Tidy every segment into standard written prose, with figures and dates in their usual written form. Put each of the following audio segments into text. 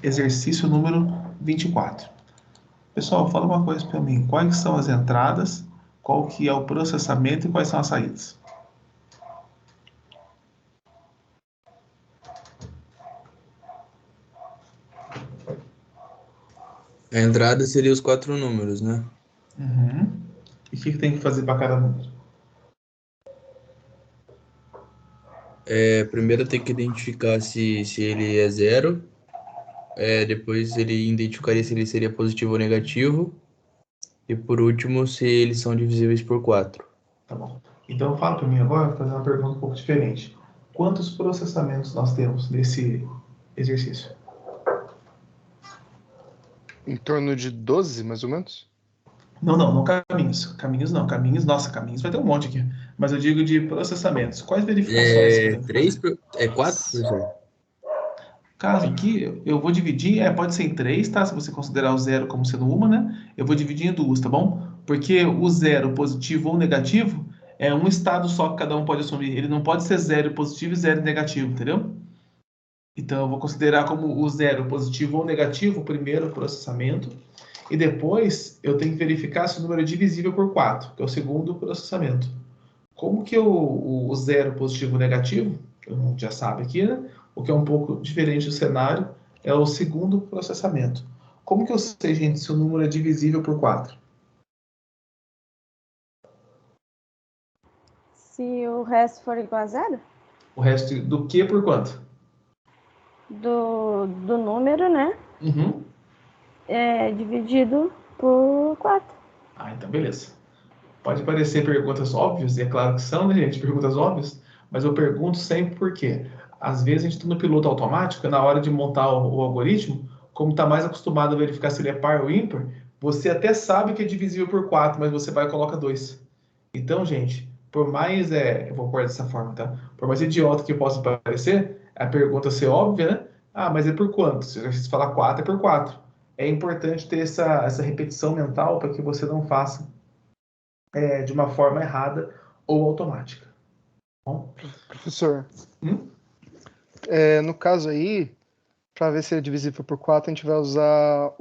exercício número 24. Pessoal, fala uma coisa para mim. Quais são as entradas, qual que é o processamento e quais são as saídas? A entrada seria os 4 números, né? Uhum. E o que tem que fazer para cada número? Primeiro tem que identificar se ele é zero. Depois ele identificaria se ele seria positivo ou negativo. E por último, se eles são divisíveis por 4. Tá bom. Então fala para mim agora, vou fazer uma pergunta um pouco diferente. Quantos processamentos nós temos nesse exercício? Em torno de 12, mais ou menos? Não caminhos. Caminhos não. Caminhos, nossa, caminhos vai ter um monte aqui. Mas eu digo de processamentos. Quais verificações que eu tenho que fazer? 4, professor? Caso aqui, eu vou dividir, pode ser em três, tá? Se você considerar o zero como sendo uma, né? Eu vou dividir em duas, tá bom? Porque o zero positivo ou negativo é um estado só que cada um pode assumir. Ele não pode ser zero positivo e zero negativo, entendeu? Então, eu vou considerar como o zero positivo ou negativo o primeiro processamento. E depois, eu tenho que verificar se o número é divisível por 4, que é o segundo processamento. Como que o zero positivo ou negativo, que a gente já sabe aqui, né? O que é um pouco diferente do cenário, é o segundo processamento. Como que eu sei, gente, se o número é divisível por 4? Se o resto for igual a zero? O resto do que por quanto? Do número, né? Uhum. Dividido por 4. Então beleza. Pode parecer perguntas óbvias, e é claro que são, né, gente? Perguntas óbvias, mas eu pergunto sempre por quê. Às vezes a gente está no piloto automático, na hora de montar o algoritmo, como está mais acostumado a verificar se ele é par ou ímpar, você até sabe que é divisível por 4, mas você vai e coloca 2. Então, gente, por mais, eu vou pôr dessa forma, tá? Por mais idiota que possa parecer, a pergunta ser óbvia, né? Mas é por quanto? Se você falar 4, é por 4. É importante ter essa repetição mental para que você não faça de uma forma errada ou automática. Bom? Professor, Hum? no caso aí, para ver se é divisível por 4, a gente vai usar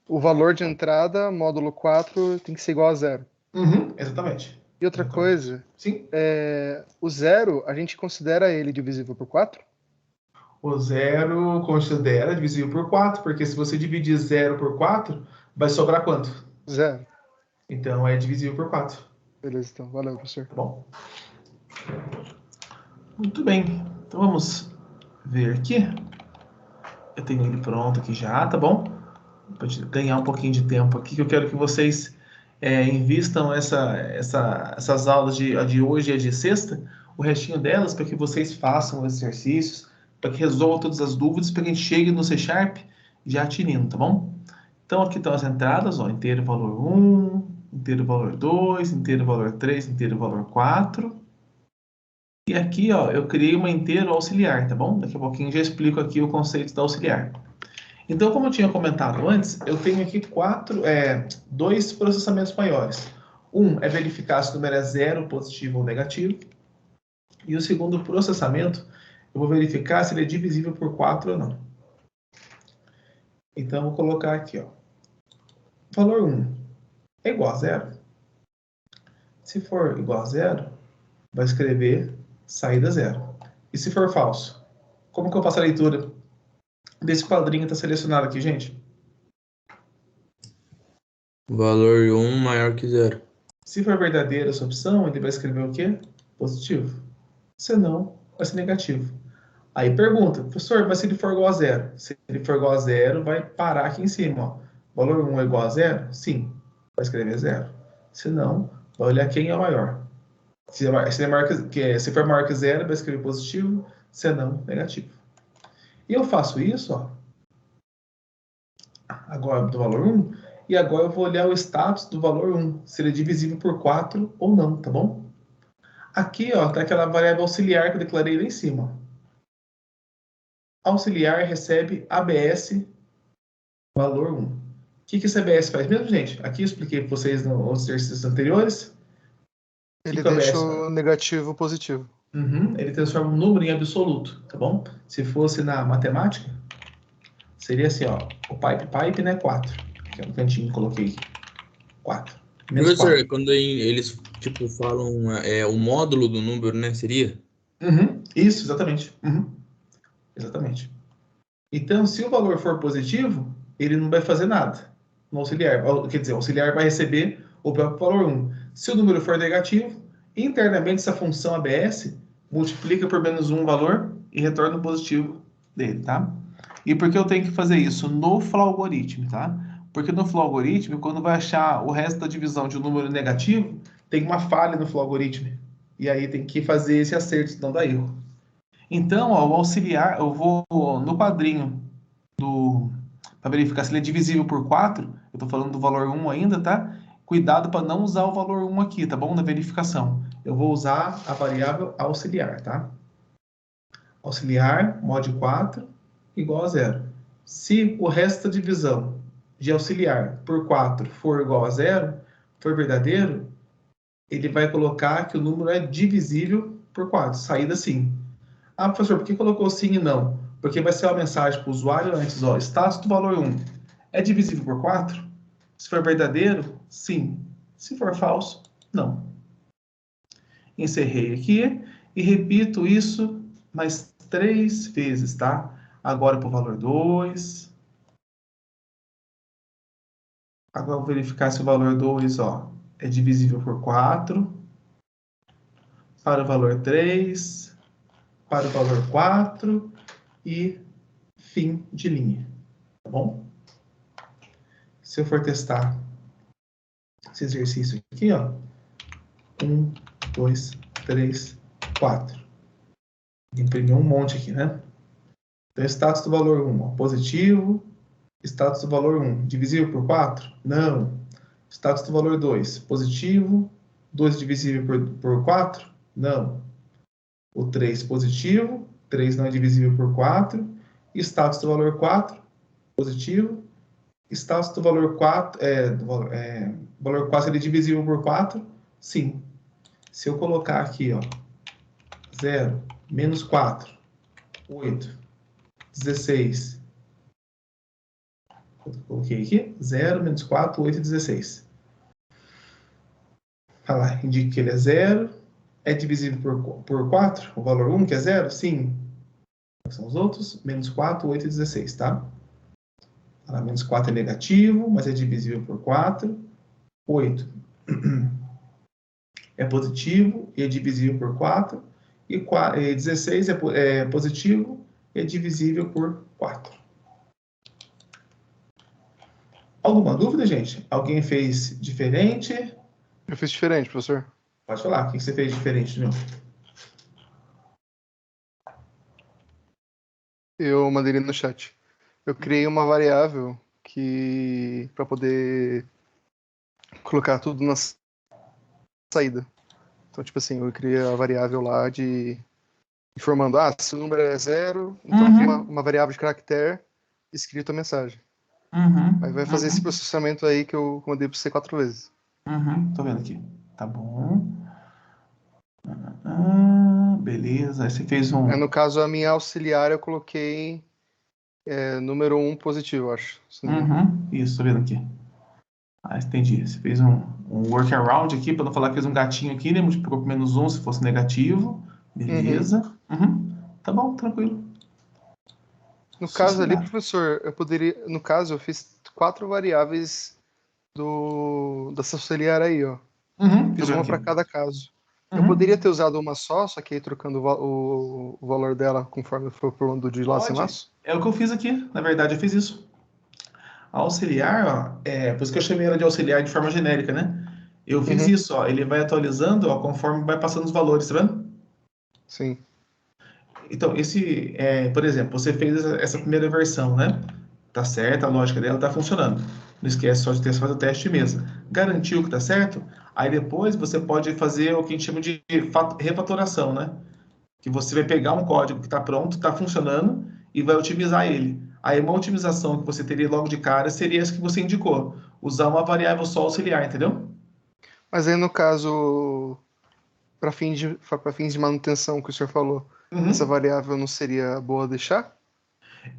o valor de entrada, módulo 4, tem que ser igual a zero. Uhum, exatamente. E outra coisa, Sim. O zero, a gente considera ele divisível por 4? O zero considera divisível por 4, porque se você dividir zero por 4, vai sobrar quanto? Zero. Então é divisível por 4. Beleza, então. Valeu, professor. Tá bom? Muito bem. Então vamos ver aqui. Eu tenho ele pronto aqui já, tá bom? Para ganhar um pouquinho de tempo aqui, que eu quero que vocês invistam essas aulas de hoje e de sexta, o restinho delas, para que vocês façam os exercícios, para que resolvam todas as dúvidas, para que a gente chegue no C Sharp já tinindo, tá bom? Então aqui estão as entradas, ó, inteiro valor 1, inteiro valor 2, inteiro valor 3, inteiro valor 4. E aqui, ó, eu criei uma inteiro auxiliar, tá bom? Daqui a pouquinho eu já explico aqui o conceito da auxiliar. Então, como eu tinha comentado antes, eu tenho aqui dois processamentos maiores. Um é verificar se o número é zero, positivo ou negativo. E o segundo processamento, eu vou verificar se ele é divisível por 4 ou não. Então, eu vou colocar aqui, ó. Valor 1 é igual a zero. Se for igual a zero, vai escrever saída zero. E se for falso? Como que eu faço a leitura desse quadrinho que está selecionado aqui, gente? Valor 1 maior que 0. Se for verdadeira essa opção, ele vai escrever o quê? Positivo. Se não, vai ser negativo. Aí pergunta, professor, mas se ele for igual a zero? Se ele for igual a zero, vai parar aqui em cima. Ó. Valor 1 é igual a zero? Sim. Vai escrever zero. Se não, vai olhar quem é o maior. Se for maior que zero, vai escrever positivo. Se não, negativo. E eu faço isso, ó, agora do valor 1, e agora eu vou olhar o status do valor 1, se ele é divisível por 4 ou não, tá bom? Aqui, ó, tá aquela variável auxiliar que eu declarei lá em cima. Auxiliar recebe ABS valor 1. O que esse ABS faz mesmo, gente? Aqui eu expliquei para vocês nos exercícios anteriores. Ele que o deixa ABS o negativo positivo. Ele transforma um número em absoluto, tá bom? Se fosse na matemática, seria assim, ó, o pipe, né, 4. Aqui no cantinho coloquei 4. Menos Professor, 4. quando eles, tipo, falam o módulo do número, né? Seria? Isso, exatamente. Exatamente. Então, se o valor for positivo, ele não vai fazer nada no auxiliar. Quer dizer, o auxiliar vai receber o próprio valor 1. Se o número for negativo, internamente essa função ABS multiplica por menos 1 o valor e retorna o positivo dele, tá? E por que eu tenho que fazer isso? No flow algoritmo, tá? Porque no flow algoritmo, quando vai achar o resto da divisão de um número negativo, tem uma falha no flow algoritmo. E aí tem que fazer esse acerto, senão dá erro. Então, ó, o auxiliar, eu vou no quadrinho para verificar se ele é divisível por 4. Eu estou falando do valor 1 ainda, tá? Cuidado para não usar o valor 1 aqui, tá bom? Na verificação. Eu vou usar a variável auxiliar, tá? Auxiliar, mod 4, igual a 0. Se o resto da divisão de auxiliar por 4 for igual a 0, for verdadeiro, ele vai colocar que o número é divisível por 4. Saída sim. Ah, professor, por que colocou sim e não? Porque vai ser uma mensagem para o usuário antes, ó, status do valor 1 é divisível por 4? Se for verdadeiro, sim. Se for falso, não. Encerrei aqui e repito isso mais 3 vezes, tá? Agora para o valor 2. Agora eu vou verificar se o valor 2, ó, é divisível por 4. Para o valor 3. Para o valor 4. E fim de linha. Tá bom? Se eu for testar esse exercício aqui, ó. 1, 2, 3, 4. Imprimiu um monte aqui, né? Então, status do valor 1, ó, positivo. Status do valor 1, divisível por 4? Não. Status do valor 2, positivo. 2 divisível por 4? Não. O 3, positivo. 3 não é divisível por 4. E status do valor 4, positivo. Status do valor 4, valor 4 ele é divisível por 4? Sim. Se eu colocar aqui, ó, 0, menos 4, 8, 16. Eu coloquei aqui, 0, menos 4, 8 e 16. Olha lá, indica que ele é 0. É divisível por 4? O valor 1, que é 0? Sim. Quais são os outros? Menos 4, 8 e 16, tá? Olha lá, menos 4 é negativo, mas é divisível por 4. 8 é positivo e é divisível por 4. E 16 é positivo e é divisível por 4. Alguma dúvida, gente? Alguém fez diferente? Eu fiz diferente, professor. Pode falar, o que você fez diferente, meu? Eu mandei ele no chat. Eu criei uma variável que para poder colocar tudo na saída. Então, tipo assim, eu criei a variável lá de informando, se o número é 0, então cria uma variável de caractere escrito a mensagem. Aí vai fazer esse processamento aí que eu mandei para você 4 vezes. Tô vendo aqui. Tá bom. Beleza. Aí você fez um. Aí, no caso, a minha auxiliar eu coloquei número 1 positivo, acho. Isso, tô vendo aqui. Entendi. Você fez um workaround aqui, para não falar que fez um gatinho aqui, né? Multiplicou por menos 1 se fosse negativo. Beleza. Tá bom, tranquilo. No caso ali, professor, eu poderia. No caso, eu fiz 4 variáveis dessa auxiliar aí, ó. Fiz uma para cada caso. Eu poderia ter usado uma só que aí trocando o valor dela conforme for pulando de laço em laço? É o que eu fiz aqui. Na verdade, eu fiz isso. A auxiliar, ó, por isso que eu chamei ela de auxiliar de forma genérica, né? Eu fiz isso, ó. Ele vai atualizando, ó, conforme vai passando os valores, tá vendo? Sim. Então, por exemplo, você fez essa primeira versão, né? Tá certo, a lógica dela tá funcionando. Não esquece só de fazer o teste mesmo. Garantiu que tá certo? Aí depois você pode fazer o que a gente chama de refatoração, né? Que você vai pegar um código que está pronto, está funcionando, e vai otimizar ele. Aí uma otimização que você teria logo de cara seria essa que você indicou. Usar uma variável só auxiliar, entendeu? Mas aí, no caso, para fins de manutenção que o senhor falou, essa variável não seria boa deixar?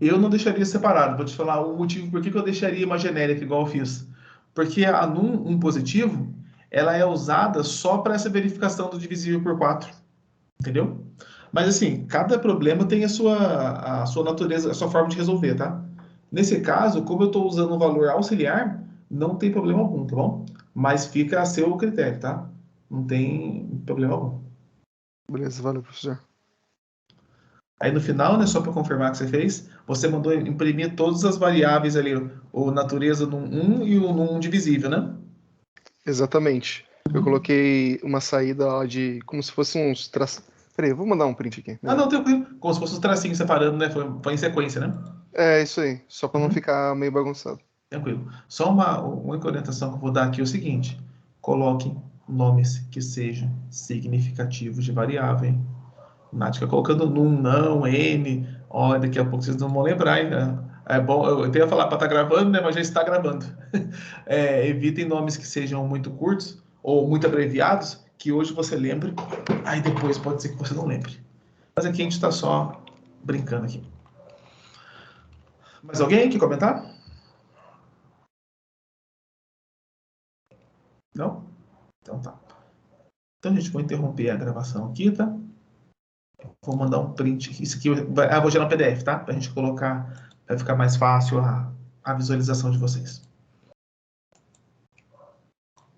Eu não deixaria separado. Vou te falar o motivo por que que eu deixaria uma genérica igual eu fiz. Porque a num um positivo, ela é usada só para essa verificação do divisível por 4, entendeu? Mas assim, cada problema tem a sua natureza, a sua forma de resolver, tá? Nesse caso, como eu estou usando um valor auxiliar, não tem problema algum, tá bom? Mas fica a seu critério, tá? Não tem problema algum. Beleza, valeu, professor. Aí no final, né, só para confirmar que você fez, você mandou imprimir todas as variáveis ali, o natureza num 1 e o num divisível, né? Exatamente. Eu coloquei uma saída lá de. Como se fosse uns traços. Peraí, eu vou mandar um print aqui. Ah, não, tranquilo. Como se fosse os tracinhos separando, né? Foi em sequência, né? É, isso aí. Só pra não Uhum. ficar meio bagunçado. Tranquilo. Só uma orientação que eu vou dar aqui é o seguinte: coloquem nomes que sejam significativos de variável, hein? Nath fica colocando num, não, N. Ó, daqui a pouco vocês não vão lembrar, hein? É bom, eu até ia falar para estar gravando, né? Mas já está gravando. Evitem nomes que sejam muito curtos ou muito abreviados, que hoje você lembre, aí depois pode ser que você não lembre. Mas aqui a gente está só brincando aqui. Mais alguém quer comentar? Não? Então tá. Então, gente, vou interromper a gravação aqui, tá? Vou mandar um print. Isso aqui, vou gerar um PDF, tá? Pra gente colocar, vai ficar mais fácil a visualização de vocês.